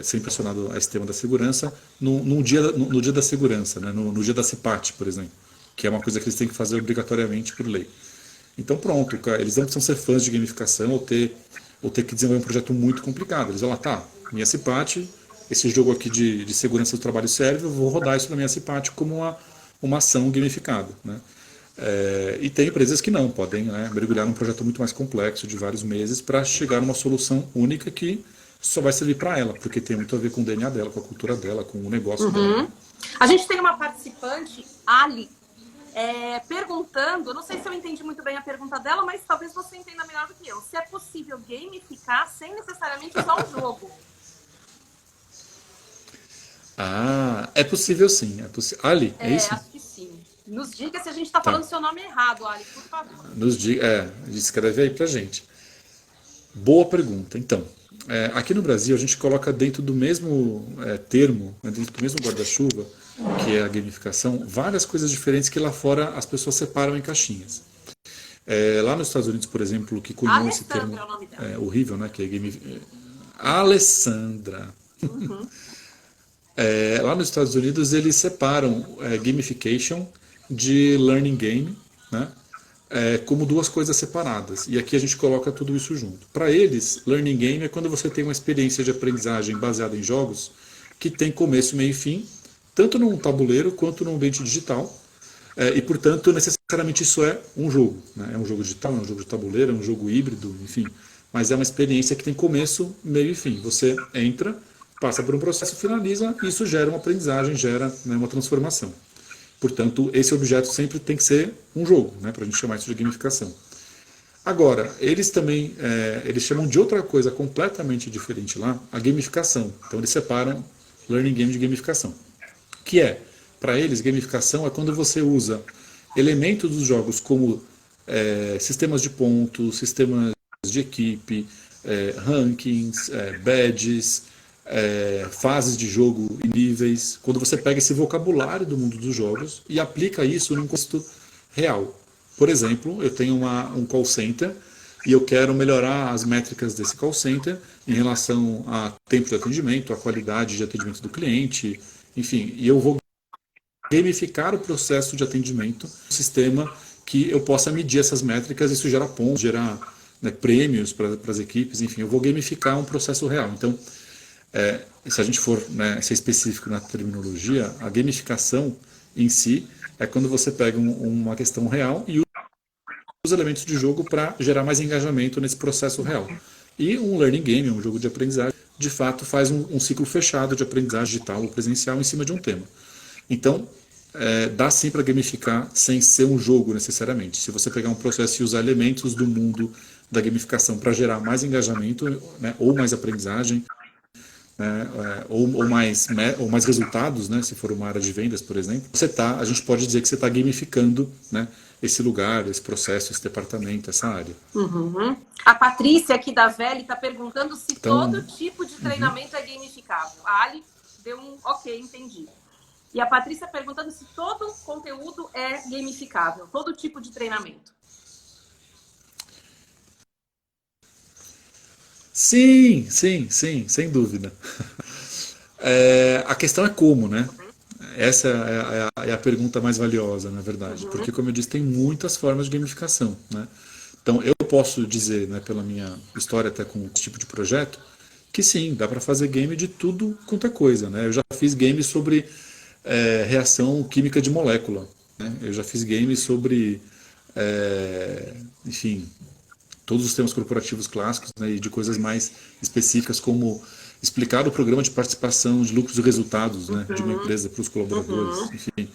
Sempre relacionado a esse tema da segurança, no dia da segurança, né? No dia da CIPAT, por exemplo, que é uma coisa que eles têm que fazer obrigatoriamente por lei. Então pronto, eles não precisam ser fãs de gamificação ou ter que desenvolver um projeto muito complicado. Eles vão lá, tá, minha CIPAT, esse jogo aqui de segurança do trabalho serve, eu vou rodar isso na minha CIPAT como uma ação gamificada, né? E tem empresas que não, podem, né, mergulhar num projeto muito mais complexo, de vários meses, para chegar numa solução única que só vai servir para ela, porque tem muito a ver com o DNA dela, com a cultura dela, com o negócio dela. A gente tem uma participante, Ali, perguntando, não sei se eu entendi muito bem a pergunta dela, mas talvez você entenda melhor do que eu, se é possível gamificar sem necessariamente usar o jogo. É possível sim. Ali, é isso? Acho que sim. Nos diga se a gente está falando seu nome errado, Ali, por favor. Escreve aí pra gente. Boa pergunta. Então, aqui no Brasil a gente coloca dentro do mesmo termo, dentro do mesmo guarda-chuva, que é a gamificação, várias coisas diferentes que lá fora as pessoas separam em caixinhas. Lá nos Estados Unidos, por exemplo, que cunhou esse termo é o nome dela. horrível, né? Que é Alessandra. Uhum. Lá nos Estados Unidos eles separam gamification de learning game, né? Como duas coisas separadas. E aqui a gente coloca tudo isso junto. Para eles, learning game é quando você tem uma experiência de aprendizagem baseada em jogos que tem começo, meio e fim, tanto num tabuleiro quanto num ambiente digital. E, portanto, necessariamente isso é um jogo. Né? É um jogo digital, é um jogo de tabuleiro, é um jogo híbrido, enfim. Mas é uma experiência que tem começo, meio e fim. Você entra, passa por um processo, finaliza, e isso gera uma aprendizagem, gera, né, uma transformação. Portanto, esse objeto sempre tem que ser um jogo, né, para a gente chamar isso de gamificação. Agora, eles também eles chamam de outra coisa completamente diferente lá, a gamificação. Então, eles separam learning game de gamificação. Que para eles, gamificação é quando você usa elementos dos jogos como sistemas de pontos, sistemas de equipe, rankings, badges, fases de jogo e níveis, quando você pega esse vocabulário do mundo dos jogos e aplica isso num contexto real. Por exemplo, eu tenho um call center e eu quero melhorar as métricas desse call center em relação a tempo de atendimento, a qualidade de atendimento do cliente, enfim, e eu vou gamificar o processo de atendimento, um sistema que eu possa medir essas métricas, isso gera pontos, gera, né, prêmios para as equipes, enfim, eu vou gamificar um processo real. Então, se a gente for, né, ser específico na terminologia, a gamificação em si é quando você pega uma questão real e usa os elementos de jogo para gerar mais engajamento nesse processo real. E um learning game, um jogo de aprendizagem, de fato faz um ciclo fechado de aprendizagem digital ou presencial em cima de um tema. Então, dá sim para gamificar sem ser um jogo necessariamente. Se você pegar um processo e usar elementos do mundo da gamificação para gerar mais engajamento, né, ou mais aprendizagem, ou mais resultados, né, se for uma área de vendas, por exemplo, a gente pode dizer que você está gamificando, né, esse lugar, esse processo, esse departamento, essa área. Uhum. A Patrícia aqui da Veli está perguntando se todo tipo de treinamento é gamificável. A Ali deu um ok, entendi. E a Patrícia perguntando se todo conteúdo é gamificável, todo tipo de treinamento. Sim, sem dúvida. A questão é como, né? Essa é a pergunta mais valiosa, na verdade. Porque, como eu disse, tem muitas formas de gamificação, né? Então, eu posso dizer, né, pela minha história até com esse tipo de projeto, que sim, dá para fazer game de tudo quanto é coisa, né? Eu já fiz game sobre reação química de molécula, né? Eu já fiz game sobre, enfim, todos os temas corporativos clássicos, né, e de coisas mais específicas como explicar o programa de participação de lucros e resultados, né, de uma empresa para os colaboradores, enfim.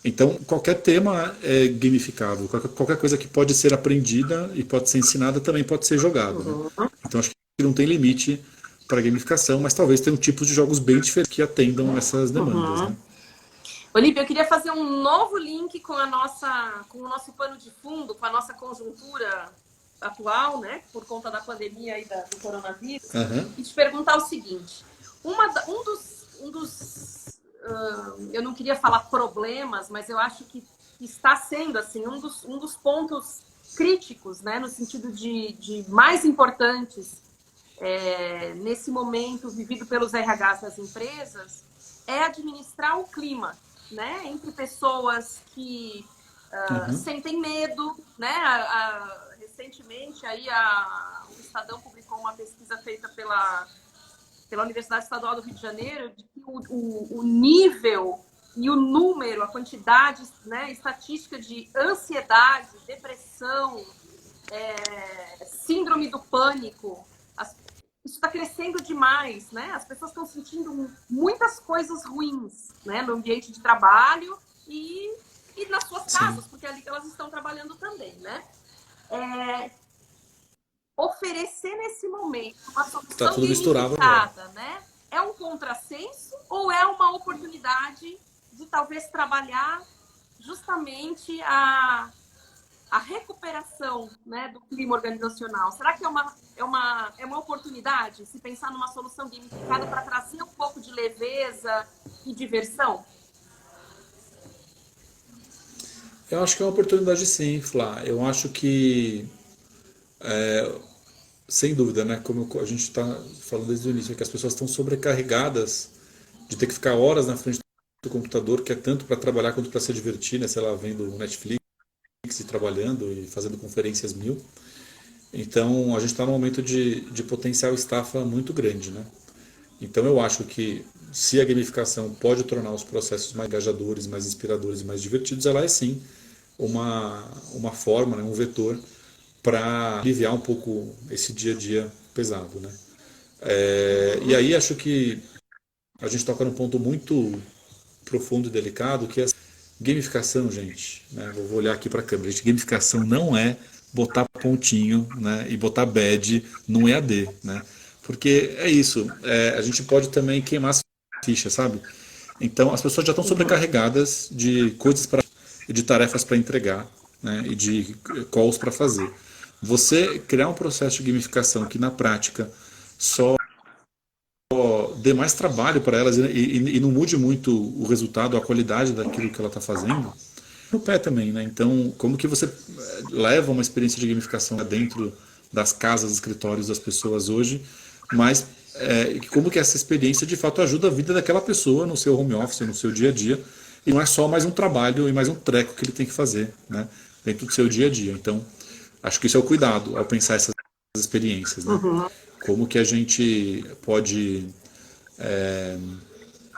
Então, qualquer tema é gamificável, qualquer coisa que pode ser aprendida e pode ser ensinada também pode ser jogada. Né? Então, acho que não tem limite para a gamificação, mas talvez tenham tipos de jogos bem diferentes que atendam essas demandas. Né? Olívia, eu queria fazer um novo link com o nosso pano de fundo, com a nossa conjuntura atual, né, por conta da pandemia e do coronavírus, e te perguntar o seguinte: eu não queria falar problemas, mas eu acho que está sendo assim um dos pontos críticos, né, no sentido de mais importantes nesse momento vivido pelos RHs das empresas, é administrar o clima, né, entre pessoas que sentem medo, né? Recentemente aí o Estadão publicou uma pesquisa feita pela Universidade Estadual do Rio de Janeiro, de que o nível e o número, a quantidade, né, estatística de ansiedade, depressão, síndrome do pânico, isso está crescendo demais, né? As pessoas estão sentindo muitas coisas ruins, né, no ambiente de trabalho e nas suas casas, porque é ali que elas estão trabalhando também, né? Oferecer nesse momento uma solução gamificada, né? É um contrassenso ou é uma oportunidade de talvez trabalhar justamente a recuperação, né, do clima organizacional? Será que é uma oportunidade se pensar numa solução gamificada para trazer um pouco de leveza e diversão? Eu acho que é uma oportunidade sim, Flá. Eu acho que, sem dúvida, né, como a gente está falando desde o início, é que as pessoas estão sobrecarregadas de ter que ficar horas na frente do computador, que é tanto para trabalhar quanto para se divertir, né, sei lá, vendo Netflix e trabalhando e fazendo conferências mil. Então, a gente está num momento de potencial estafa muito grande, né? Então, eu acho que se a gamificação pode tornar os processos mais engajadores, mais inspiradores e mais divertidos, ela é sim uma forma, né, um vetor para aliviar um pouco esse dia a dia pesado, né? E aí acho que a gente toca num ponto muito profundo e delicado, que é a gamificação, gente. Né? Vou olhar aqui para a câmera. Gente, gamificação não é botar pontinho, né, e botar badge num EAD, né? Porque é isso. A gente pode também queimar as fichas, sabe? Então as pessoas já estão sobrecarregadas de coisas para, de tarefas para entregar, né, e de calls para fazer. Você criar um processo de gamificação que na prática só dê mais trabalho para elas e não mude muito o resultado, a qualidade daquilo que ela está fazendo, no pé também, né? Então, como que você leva uma experiência de gamificação dentro das casas, escritórios das pessoas hoje, mas como que essa experiência de fato ajuda a vida daquela pessoa no seu home office, no seu dia a dia, e não é só mais um trabalho e mais um treco que ele tem que fazer, né? Dentro do seu dia a dia. Então, acho que isso é o cuidado ao pensar essas experiências, né? Uhum. Como que a gente pode,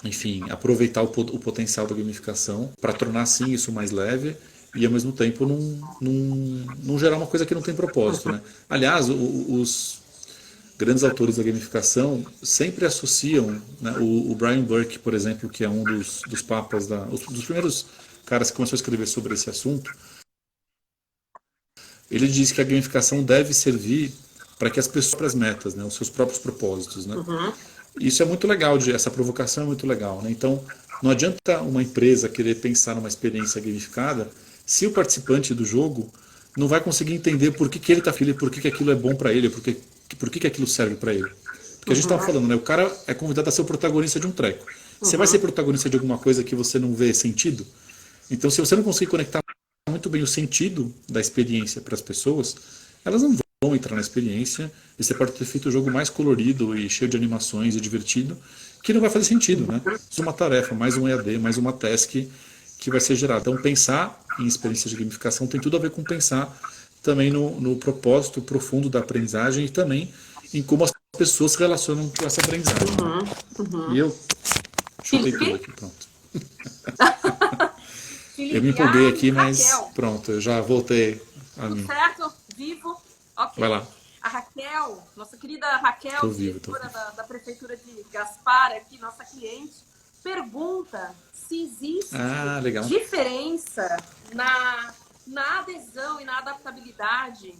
enfim, aproveitar o potencial da gamificação para tornar sim isso mais leve e ao mesmo tempo não gerar uma coisa que não tem propósito, né? Aliás, os grandes autores da gamificação sempre associam, né, o Brian Burke, por exemplo, que é um dos papas, dos primeiros caras que começou a escrever sobre esse assunto, ele diz que a gamificação deve servir para que as pessoas as metas, né, os seus próprios propósitos, né? Uhum. Isso é muito legal, essa provocação é muito legal, né? Então, não adianta uma empresa querer pensar numa experiência gamificada se o participante do jogo não vai conseguir entender por que ele está feliz, por que aquilo é bom para ele, por que aquilo serve para ele. Porque a gente estava falando, né? O cara é convidado a ser o protagonista de um treco. Você vai ser protagonista de alguma coisa que você não vê sentido? Então, se você não conseguir conectar muito bem o sentido da experiência para as pessoas, elas não vão entrar na experiência e você pode ter feito o jogo mais colorido e cheio de animações e divertido, que não vai fazer sentido, né? Isso é uma tarefa, mais um EAD, mais uma task que vai ser gerada. Então, pensar em experiências de gamificação tem tudo a ver com pensar também no propósito profundo da aprendizagem e também em como as pessoas se relacionam com essa aprendizagem. Né? E eu chutei tudo aqui, pronto. Felipe, Eu me empolguei aqui, mas Raquel. pronto, eu já voltei a mim. Tudo certo? Vivo? Ok. Vai lá. A Raquel, nossa querida Raquel, Tô vivo, diretora da Prefeitura de Gaspar, aqui, nossa cliente, pergunta se existe legal. diferença na adesão e na adaptabilidade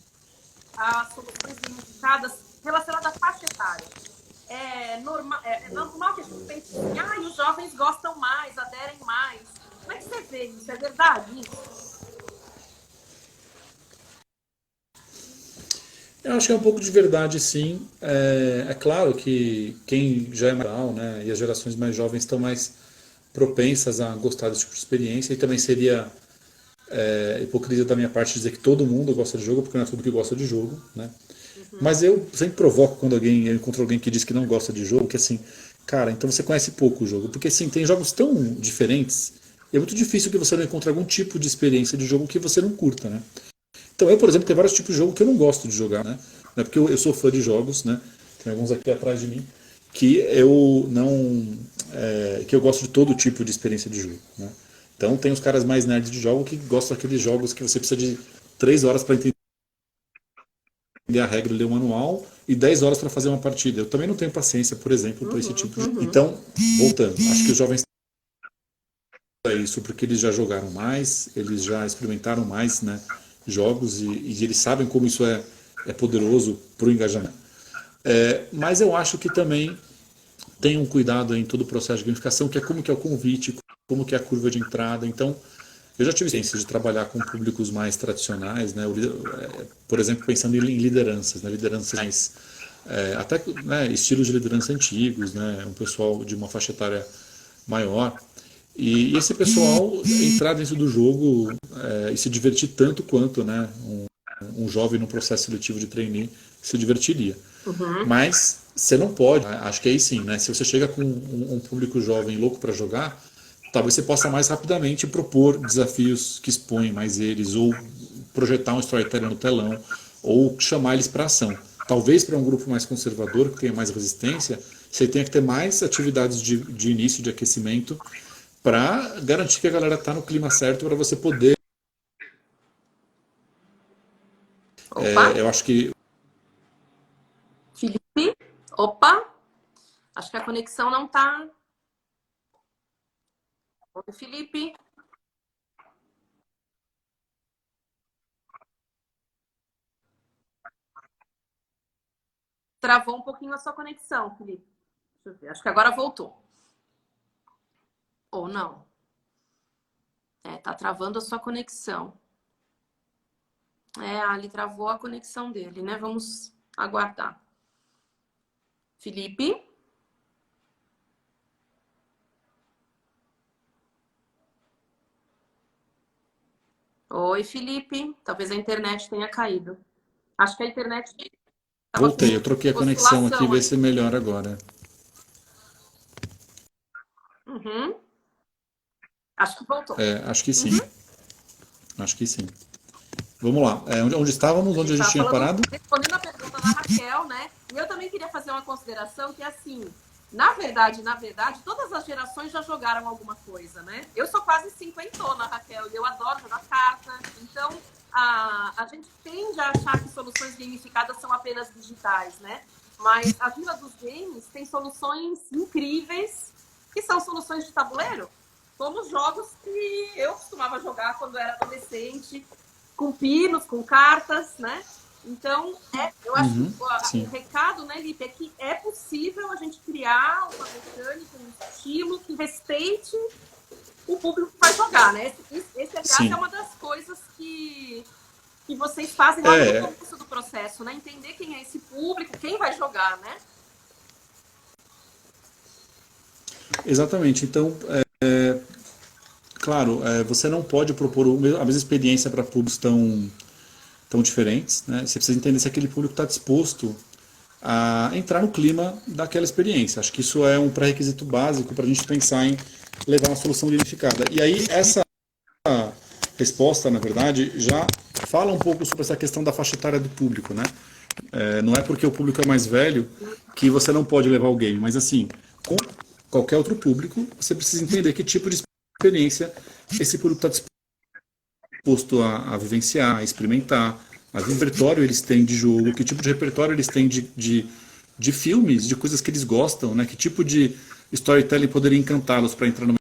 às soluções gamificadas relacionadas à faixa etária. É normal que a gente pense assim, os jovens gostam mais, aderem mais. Como é que você vê isso? É verdade isso? Eu acho que é um pouco de verdade, sim. É claro que quem já é mais legal, né, e as gerações mais jovens estão mais propensas a gostar desse tipo de experiência, e também seria hipocrisia da minha parte dizer que todo mundo gosta de jogo, porque não é todo que gosta de jogo, né? Mas eu sempre provoco quando eu encontro alguém que diz que não gosta de jogo, que assim, cara, então você conhece pouco o jogo, porque assim, tem jogos tão diferentes, é muito difícil que você não encontre algum tipo de experiência de jogo que você não curta, né? Então eu, por exemplo, tenho vários tipos de jogo que eu não gosto de jogar, né? Não é porque eu sou fã de jogos, né? Tem alguns aqui atrás de mim que eu não, que eu gosto de todo tipo de experiência de jogo, né? Então tem os caras mais nerds de jogo que gostam daqueles jogos que você precisa de 3 horas para entender a regra, ler o manual e 10 horas para fazer uma partida. Eu também não tenho paciência, por exemplo, para esse tipo de jogo. Então, voltando, acho que os jovens isso porque eles já jogaram mais, eles já experimentaram mais, né, jogos e eles sabem como isso é poderoso para o engajamento. Mas eu acho que também tem um cuidado em todo o processo de gamificação, que é como que é o convite, como que é a curva de entrada. Então, Eu já tive experiência de trabalhar com públicos mais tradicionais, né? Por exemplo, pensando em lideranças, né? Lideranças mais, até né, estilos de liderança antigos, né? Um pessoal de uma faixa etária maior. E esse pessoal entrar dentro do jogo e se divertir tanto quanto, né? Um jovem no processo seletivo de trainee se divertiria. Uhum. Mas você não pode, acho que aí sim, né? Se você chega com um público jovem louco para jogar, talvez você possa mais rapidamente propor desafios que expõem mais eles, ou projetar um storytelling no telão, ou chamar eles para ação. Talvez para um grupo mais conservador, que tenha mais resistência, você tenha que ter mais atividades de início, de aquecimento, para garantir que a galera está no clima certo para você poder. Opa, Eu acho que. Felipe, opa, acho que a conexão não tá. Oi, Felipe. Travou um pouquinho a sua conexão, Felipe. Deixa eu ver. Acho que agora voltou. Ou não. Tá travando a sua conexão. Ali travou a conexão dele, né? Vamos aguardar. Felipe? Oi, Felipe. Talvez a internet tenha caído. Acho que a internet estava com Voltei, eu troquei a conexão aqui, oscilação ver aí. se melhora agora. Uhum. Acho que voltou. Acho que sim. Acho que sim. Vamos lá. Onde estávamos? Onde a gente tinha parado? Respondendo a pergunta da Raquel, né? E eu também queria fazer uma consideração que, assim, na verdade, todas as gerações já jogaram alguma coisa, né? Eu sou quase cinquentona, Raquel, e eu adoro jogar carta. Então, a gente tende a achar que soluções gamificadas são apenas digitais, né? Mas a Vila dos Games tem soluções incríveis, que são soluções de tabuleiro, como os jogos que eu costumava jogar quando era adolescente, com pinos, com cartas, né? Então, eu acho que o recado, né, Lipe, é que é possível a gente criar uma mecânica, um estilo que respeite o público que vai jogar, né? Esse aliás, é uma das coisas que vocês fazem lá no começo do processo, né? Entender quem é esse público, quem vai jogar, né? Exatamente. Então, claro, você não pode propor a mesma experiência para públicos tão diferentes, né? Você precisa entender se aquele público está disposto a entrar no clima daquela experiência. Acho que isso é um pré-requisito básico para a gente pensar em levar uma solução gamificada. E aí, essa resposta, na verdade, já fala um pouco sobre essa questão da faixa etária do público, né? Não é porque o público é mais velho que você não pode levar o game, mas assim, com qualquer outro público, você precisa entender que tipo de experiência esse público está disposto a vivenciar, a experimentar, a que repertório eles têm de jogo, que tipo de repertório eles têm de filmes, de coisas que eles gostam, né? Que tipo de storytelling poderia encantá-los para entrar numa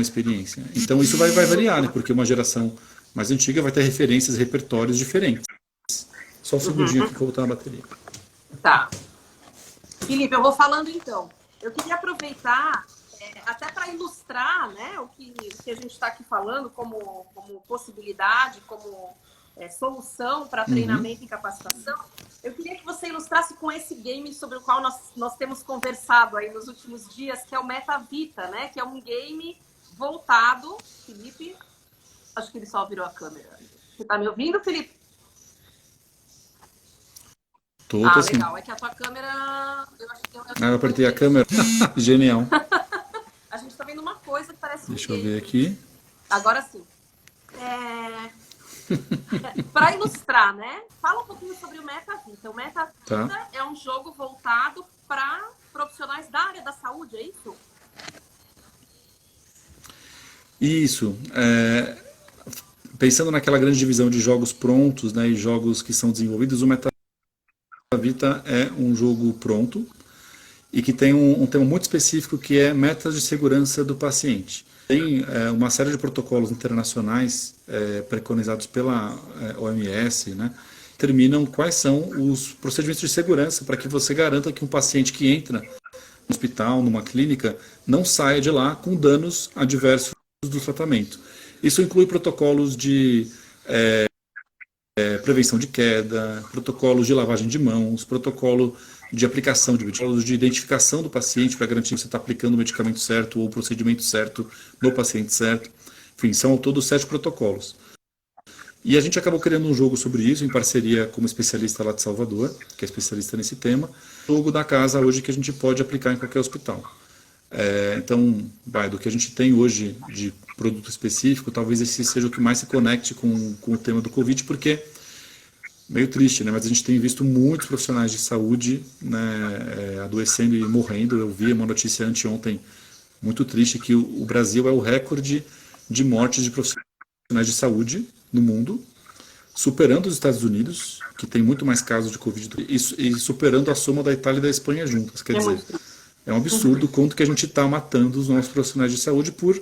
experiência. Então isso vai variar, né? Porque uma geração mais antiga vai ter referências, repertórios diferentes. Só um segundinho aqui que eu vou botar na bateria. Tá. Felipe, eu vou falando então. Eu queria aproveitar até para ilustrar, né, o que a gente está aqui falando como possibilidade, como solução para treinamento e capacitação. Eu queria que você ilustrasse com esse game sobre o qual nós temos conversado aí nos últimos dias, que é o MetaVita, né, que é um game voltado... Felipe, acho que ele só virou a câmera. Você está me ouvindo, Felipe? Tô assim. Legal. É que a tua câmera... Eu apertei a câmera. Genial. A gente tá vendo uma coisa que parece Deixa eu ver aqui. Agora sim. Para ilustrar, né? Fala um pouquinho sobre o MetaVita. O MetaVita é um jogo voltado para profissionais da área da saúde, é isso? Isso. Pensando naquela grande divisão de jogos prontos, né, e jogos que são desenvolvidos, o MetaVita é um jogo pronto e que tem um tema muito específico que é metas de segurança do paciente. Tem uma série de protocolos internacionais preconizados pela OMS, né, que determinam quais são os procedimentos de segurança para que você garanta que um paciente que entra no hospital, numa clínica, não saia de lá com danos adversos do tratamento. Isso inclui protocolos de prevenção de queda, protocolos de lavagem de mãos, protocolo de aplicação de protocolos de identificação do paciente para garantir que você está aplicando o medicamento certo ou o procedimento certo no paciente certo. Enfim, são ao todo 7 protocolos. E a gente acabou criando um jogo sobre isso, em parceria com uma especialista lá de Salvador, que é especialista nesse tema. Jogo da casa hoje que a gente pode aplicar em qualquer hospital. Então, do que a gente tem hoje de produto específico, talvez esse seja o que mais se conecte com o tema do Covid, porque, meio triste, né? Mas a gente tem visto muitos profissionais de saúde, né, adoecendo e morrendo. Eu vi uma notícia anteontem muito triste que o Brasil é o recorde de mortes de profissionais de saúde no mundo, superando os Estados Unidos, que tem muito mais casos de Covid, e superando a soma da Itália e da Espanha juntas. Quer dizer, é um absurdo quanto que a gente está matando os nossos profissionais de saúde por...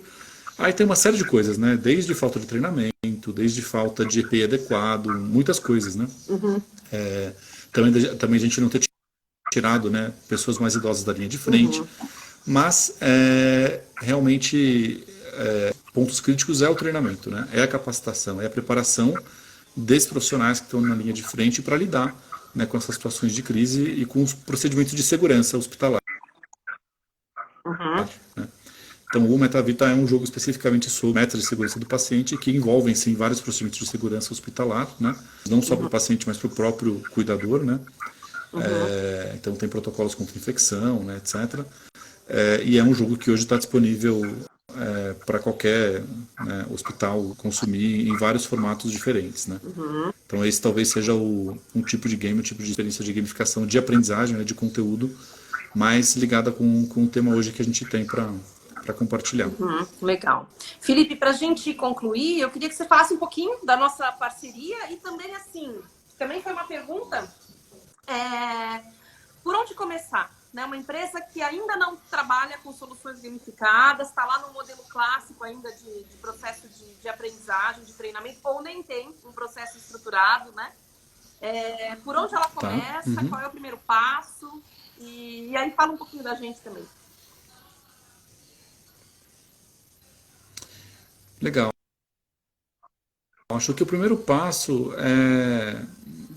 Aí tem uma série de coisas, né? Desde falta de treinamento, desde falta de EPI adequado, muitas coisas, né? Também a gente não ter tirado, né, pessoas mais idosas da linha de frente. Mas, realmente, pontos críticos é o treinamento, né? É a capacitação, é a preparação desses profissionais que estão na linha de frente para lidar, né, com essas situações de crise e com os procedimentos de segurança hospitalar. Né? Então, o Metavita é um jogo especificamente sobre métodos de segurança do paciente que envolvem, sim, vários procedimentos de segurança hospitalar, né? Não só para o paciente, mas para o próprio cuidador, né? Então, tem protocolos contra infecção, né, etc. E é um jogo que hoje está disponível para qualquer, né, hospital consumir em vários formatos diferentes, né? Então, esse talvez seja um tipo de game, um tipo de experiência de gamificação, de aprendizagem, né, de conteúdo, mais ligada com o tema hoje que a gente tem para compartilhar. Legal. Felipe, para a gente concluir, eu queria que você falasse um pouquinho da nossa parceria e também, assim, também foi uma pergunta, por onde começar? Né? Uma empresa que ainda não trabalha com soluções gamificadas, está lá no modelo clássico ainda de processo de aprendizagem, de treinamento, ou nem tem um processo estruturado, né? Por onde ela começa, qual é o primeiro passo? E aí fala um pouquinho da gente também. Legal. Acho que o primeiro passo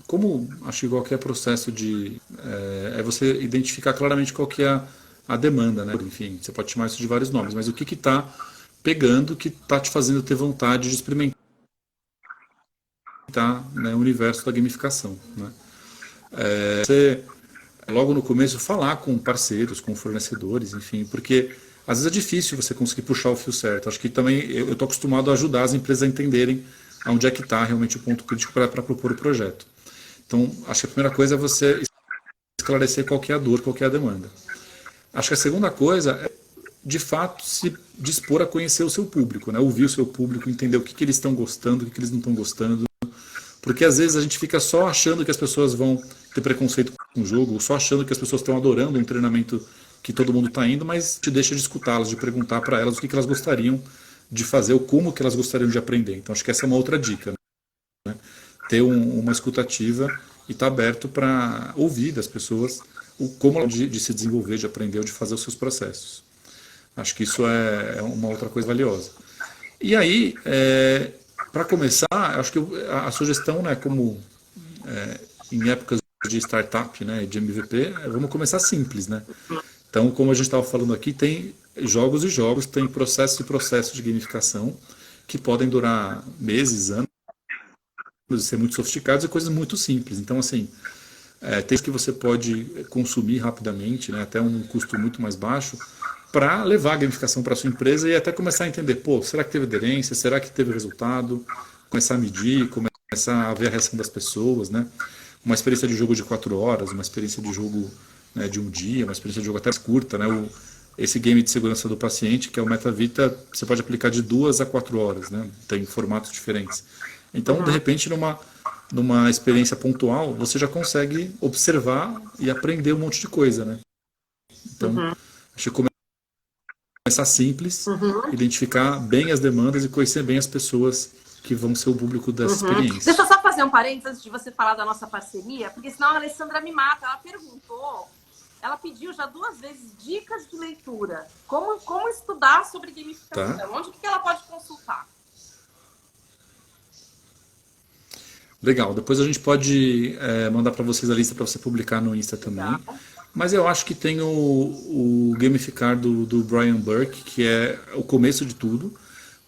como acho que qualquer processo é você identificar claramente qual que é a demanda, né? Enfim, você pode chamar isso de vários nomes, mas o que está pegando, que está te fazendo ter vontade de experimentar, né, o universo da gamificação, né? Você, logo no começo, falar com parceiros, com fornecedores, enfim, porque às vezes é difícil você conseguir puxar o fio certo. Acho que também eu estou acostumado a ajudar as empresas a entenderem onde é que está realmente o ponto crítico para propor o projeto. Então, acho que a primeira coisa é você esclarecer qual que é a dor, qual que é a demanda. Acho que a segunda coisa é, de fato, se dispor a conhecer o seu público, né? Ouvir o seu público, entender o que eles estão gostando, o que eles não estão gostando. Porque às vezes a gente fica só achando que as pessoas vão ter preconceito com o jogo, ou só achando que as pessoas estão adorando um treinamento que todo mundo está indo, mas te deixa de escutá-las, de perguntar para elas o que elas gostariam de fazer, ou como que elas gostariam de aprender. Então acho que essa é uma outra dica, né? Ter uma escutativa e estar aberto para ouvir das pessoas como de se desenvolver, de aprender ou de fazer os seus processos. Acho que isso é uma outra coisa valiosa. E aí, para começar, acho que a sugestão, né, como em épocas de startup, né, de MVP, vamos começar simples, né? Então, como a gente estava falando aqui, tem jogos e jogos, tem processos e processos de gamificação que podem durar meses, anos, ser muito sofisticados e coisas muito simples. Então, assim, tem que você pode consumir rapidamente, né, até um custo muito mais baixo, para levar a gamificação para a sua empresa e até começar a entender, será que teve aderência, será que teve resultado, começar a medir, começar a ver a reação das pessoas, né? Uma experiência de jogo de 4 horas, uma experiência de jogo, né, de um dia, uma experiência de jogo até mais curta, né? Esse game de segurança do paciente, que é o Metavita, você pode aplicar de 2 a 4 horas, né? Tem formatos diferentes. Então, de repente, numa experiência pontual, você já consegue observar e aprender um monte de coisa, né? Então, acho que começar simples, identificar bem as demandas e conhecer bem as pessoas que vão ser o público dessa experiência. Deixa eu só fazer um parênteses antes de você falar da nossa parceria, porque senão a Alessandra me mata. Ela perguntou, ela pediu já 2 vezes dicas de leitura. Como estudar sobre gamificação? Onde que ela pode consultar? Legal. Depois a gente pode mandar para vocês a lista para você publicar no Insta também. Legal. Mas eu acho que tem o Gamificar do Brian Burke, que é o começo de tudo,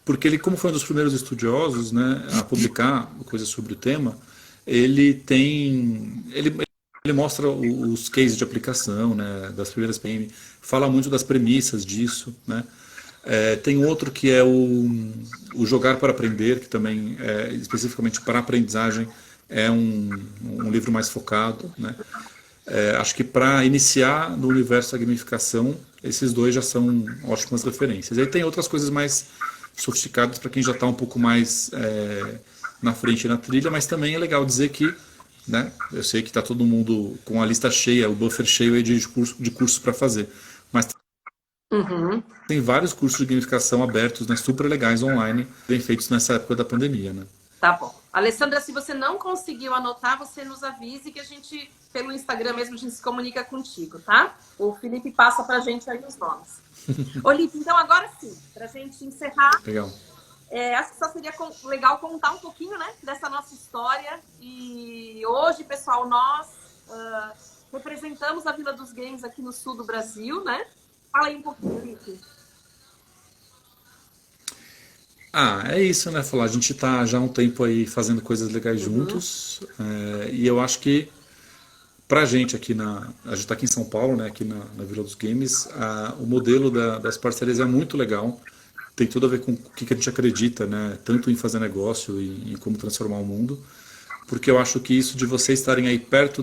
porque ele, como foi um dos primeiros estudiosos, né, a publicar coisas sobre o tema, ele mostra os cases de aplicação, né, das primeiras PM, fala muito das premissas disso, né. Tem outro que é o Jogar para Aprender, que também é especificamente para aprendizagem, é um livro mais focado, né. Acho que para iniciar no universo da gamificação, esses dois já são ótimas referências. Aí tem outras coisas mais sofisticadas para quem já está um pouco mais na frente na trilha, mas também é legal dizer que, né, eu sei que está todo mundo com a lista cheia, o buffer cheio aí de cursos para fazer, mas Uhum. tem vários cursos de gamificação abertos, né, super legais online, bem feitos nessa época da pandemia, né? Tá bom. Alessandra, se você não conseguiu anotar, você nos avise que a gente, pelo Instagram mesmo, a gente se comunica contigo, tá? O Felipe passa pra gente aí os nomes. Olipe, então agora sim, pra gente encerrar, Legal. acho que só seria legal contar um pouquinho, né, dessa nossa história. E hoje, pessoal, nós representamos a Vila dos Games aqui no sul do Brasil, né? Fala aí um pouquinho, Olipe. É isso, né, Falar? A gente tá já há um tempo aí fazendo coisas legais juntos, e eu acho que pra gente aqui a gente tá aqui em São Paulo, né, aqui na Vila dos Games, o modelo das parcerias é muito legal, tem tudo a ver com o que a gente acredita, né, tanto em fazer negócio e em como transformar o mundo, porque eu acho que isso de vocês estarem aí perto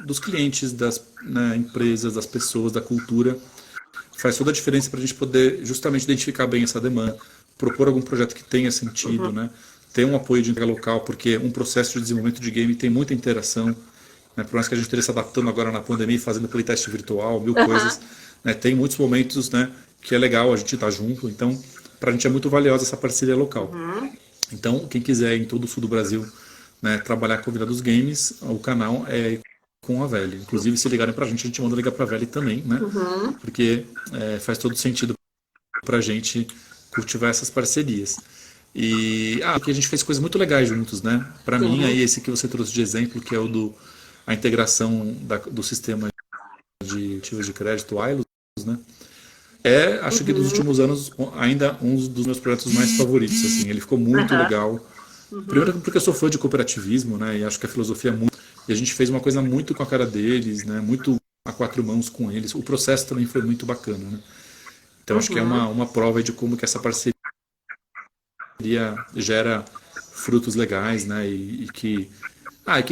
dos clientes, das, né, empresas, das pessoas, da cultura, faz toda a diferença para a gente poder justamente identificar bem essa demanda, propor algum projeto que tenha sentido, né? Ter um apoio de entrega local, porque um processo de desenvolvimento de game tem muita interação, né? Por mais que a gente esteja se adaptando agora na pandemia, fazendo playtest virtual, mil coisas, né? Tem muitos momentos, né, que é legal a gente estar junto, então para a gente é muito valiosa essa parceria local. Então, quem quiser em todo o sul do Brasil, né, trabalhar com a Vila dos Games, o canal é com a Velha. Inclusive, se ligarem pra gente manda ligar pra Velha também, né? Porque faz todo sentido pra gente cultivar essas parcerias. E aqui a gente fez coisas muito legais juntos, né? Pra mim, aí esse que você trouxe de exemplo, que é a integração do sistema de ativos de crédito, o ILOS, né? Acho que dos últimos anos, ainda um dos meus projetos mais favoritos, assim. Ele ficou muito legal. Primeiro porque eu sou fã de cooperativismo, né? E acho que a filosofia é muito... E a gente fez uma coisa muito com a cara deles, né? Muito a quatro mãos com eles. O processo também foi muito bacana, né? Então acho que é uma prova de como que essa parceria gera frutos legais, né? E que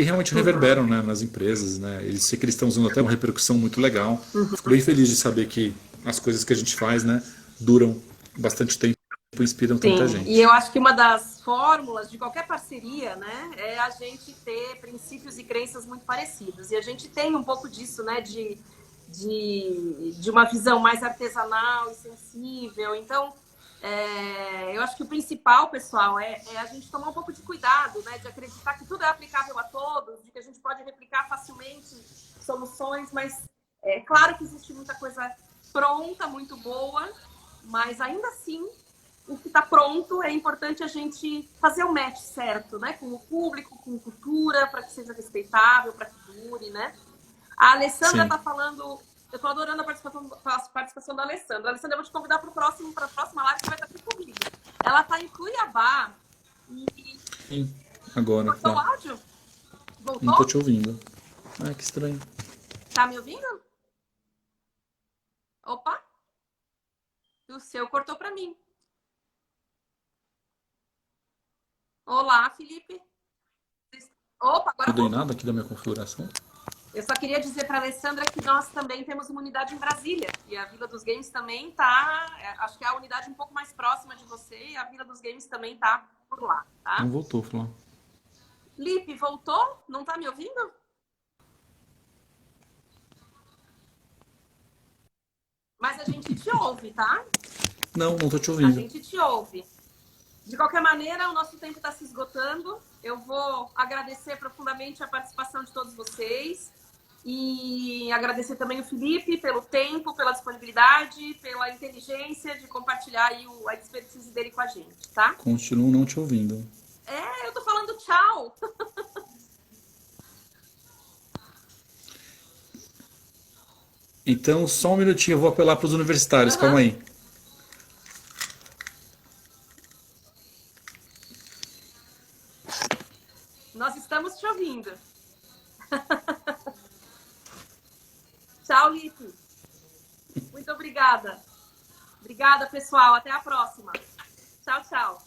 realmente reverberam, né, nas empresas, né? Eles sei que eles estão usando até uma repercussão muito legal. Fico bem feliz de saber que as coisas que a gente faz, né, duram bastante tempo e inspiram tanta gente. E eu acho que uma das fórmulas de qualquer parceria, né, é a gente ter princípios e crenças muito parecidos. E a gente tem um pouco disso, né, de uma visão mais artesanal e sensível. Então, eu acho que o principal, pessoal, é a gente tomar um pouco de cuidado, né, de acreditar que tudo é aplicável a todos, de que a gente pode replicar facilmente soluções, mas é claro que existe muita coisa pronta, muito boa, mas ainda assim, o que está pronto é importante a gente fazer o match certo, né, com o público, com cultura, para que seja respeitável, para que dure, né? A Alessandra está falando... Eu estou adorando a participação da Alessandra. Alessandra, eu vou te convidar para a próxima live que vai estar aqui comigo. Ela está em Cuiabá. Sim, agora. Voltou o áudio? Voltou? Não estou te ouvindo. Que estranho. Tá me ouvindo? Opa! O seu cortou para mim. Olá, Felipe. Opa, agora Não mudei nada aqui da minha configuração? Eu só queria dizer para a Alessandra que nós também temos uma unidade em Brasília. E a Vila dos Games também está... Acho que é a unidade um pouco mais próxima de você. E a Vila dos Games também está por lá, tá? Não voltou, Flá. Lipe, voltou? Não está me ouvindo? Mas a gente te ouve, tá? Não estou te A ouvindo. gente te ouve. De qualquer maneira, o nosso tempo está se esgotando. Eu vou agradecer profundamente a participação de todos vocês. E agradecer também o Felipe pelo tempo, pela disponibilidade, pela inteligência de compartilhar aí a expertise dele com a gente, tá? Continuo não te ouvindo. Eu tô falando tchau. Então, só um minutinho, eu vou apelar para os universitários, calma Uhum. aí. Nós estamos te ouvindo. Tchau, Lipe. Muito obrigada. Obrigada, pessoal. Até a próxima. Tchau, tchau.